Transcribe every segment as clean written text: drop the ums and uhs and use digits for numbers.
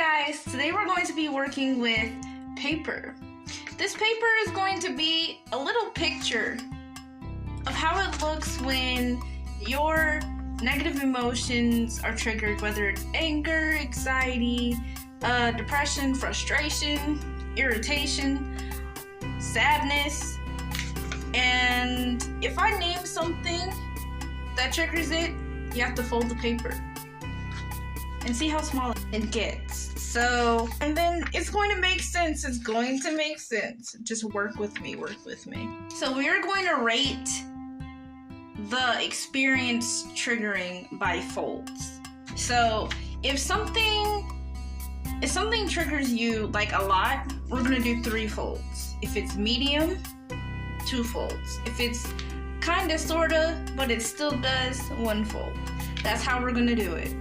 guys, today we're going to be working with paper. This paper is going to be a little picture of how it looks when your negative emotions are triggered, whether it's anger, anxiety, depression, frustration, irritation, sadness. And if I name something that triggers it, you have to fold the paper and see how small it gets. So, and then it's going to make sense. It's going to make sense. Just work with me, So we are going to rate the experience triggering by folds. So if something triggers you like a lot, we're gonna do 3 folds. If it's medium, 2 folds. If it's kinda, sorta, but it still does, 1 fold. That's how we're gonna do it.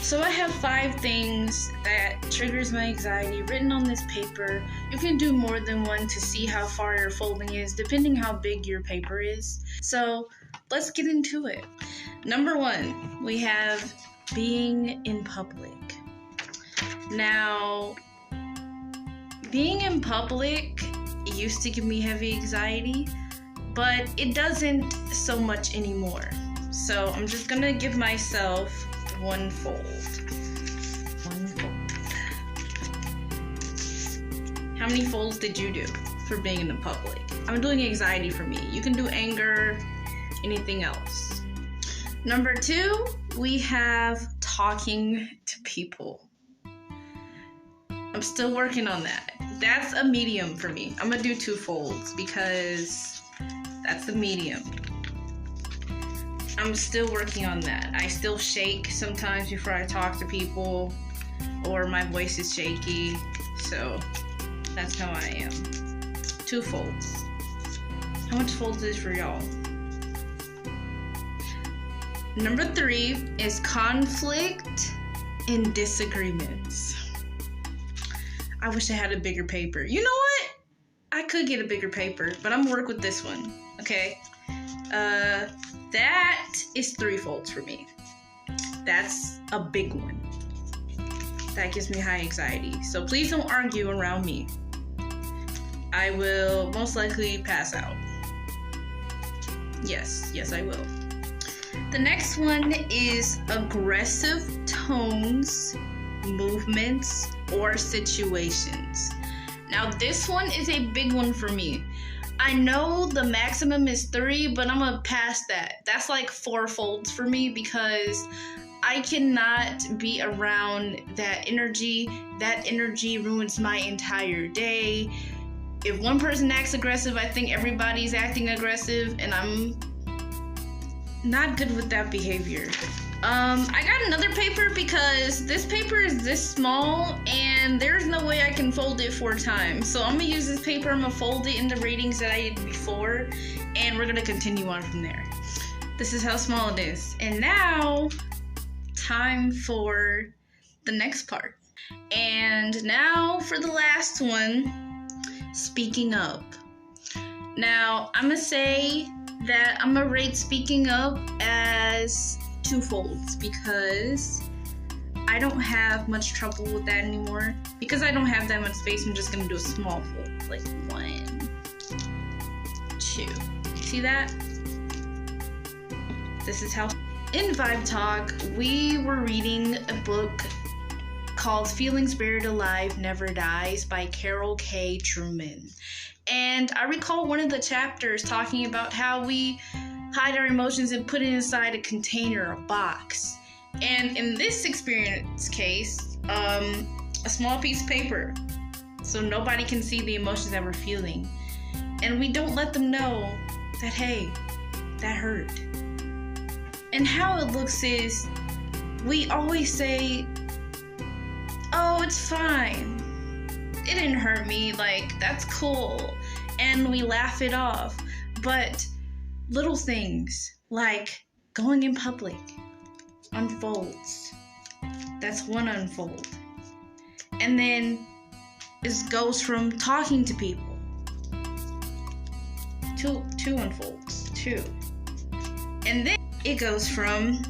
So I have 5 things that triggers my anxiety written on this paper. You can do more than one to see how far your folding is, depending how big your paper is. So let's get into it. Number 1, we have being in public. Now, being in public used to give me heavy anxiety, but it doesn't so much anymore. So I'm just gonna give myself 1 fold. 1 fold. How many folds did you do for being in the public? I'm doing anxiety for me. You can do anger, anything else. Number 2, we have talking to people. I'm still working on that. That's a medium for me. I'm gonna do 2 folds because that's the medium. I'm still working on that. I still shake sometimes before I talk to people, or my voice is shaky. So that's how I am. 2 folds. How much folds is for y'all? Number 3 is conflict and disagreements. I wish I had a bigger paper. You know what? I could get a bigger paper, but I'm gonna work with this one, okay? That is 3 folds for me. That's a big one. That gives me high anxiety. So please don't argue around me. I will most likely pass out. Yes, I will. The next one is aggressive tones, movements, or situations. Now this one is a big one for me. I know the maximum is 3, but I'm gonna pass that. That's like 4 folds for me because I cannot be around that energy. That energy ruins my entire day. If one person acts aggressive, I think everybody's acting aggressive, and I'm not good with that behavior. I got another paper because this paper is this small and there's no way I can fold it 4 times. So I'm gonna use this paper, I'm gonna fold it in the ratings that I did before, and we're gonna continue on from there. This is how small it is. And now, time for the next part. And now for the last one, speaking up. Now, I'm gonna say that I'm gonna rate speaking up as 2 folds because I don't have much trouble with that anymore. Because I don't have that much space, I'm just gonna do a small fold, like 1, 2. See that? This is how. In Vibe Talk, we were reading a book called Feelings Buried Alive Never Dies by Carol K. Truman. And I recall one of the chapters talking about how we hide our emotions and put it inside a container, a box. And in this experience case, a small piece of paper, so nobody can see the emotions that we're feeling. And we don't let them know that, hey, that hurt. And how it looks is, we always say, oh, it's fine. It didn't hurt me, like, that's cool. And we laugh it off. But little things like going in public unfolds. That's 1 unfold. And then it goes from talking to people. 2 unfolds. 2. And then it goes from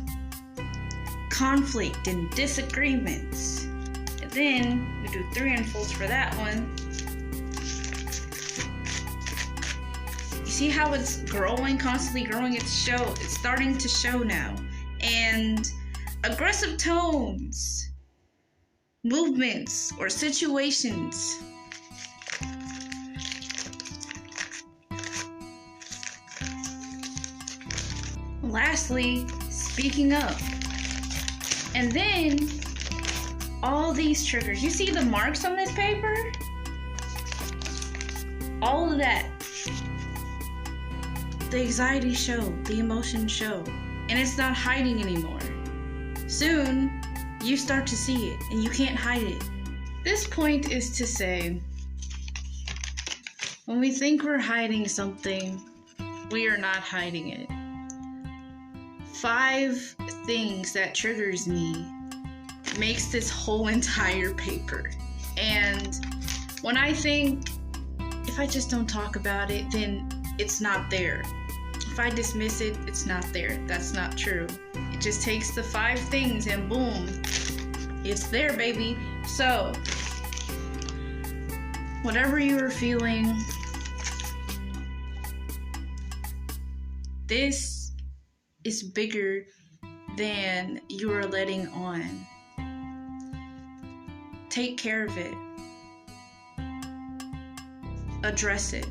conflict and disagreements. Then we do 3 unfolds for that one. You see how it's growing, constantly growing? It's starting to show now. And aggressive tones, movements, or situations. Lastly, speaking up. And then all these triggers. You see the marks on this paper? All of that. The anxiety show, the emotions show, and it's not hiding anymore. Soon, you start to see it, and you can't hide it. This point is to say, when we think we're hiding something, we are not hiding it. 5 things that triggers me makes this whole entire paper. And when I think, if I just don't talk about it, then it's not there. If I dismiss it, it's not there. That's not true. It just takes the 5 things and boom, it's there, baby. So, whatever you are feeling, this is bigger than you are letting on. Take care of it. Address it.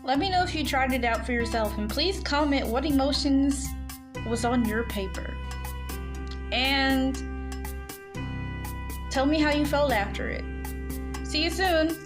Let me know if you tried it out for yourself, and please comment what emotions was on your paper. And tell me how you felt after it. See you soon.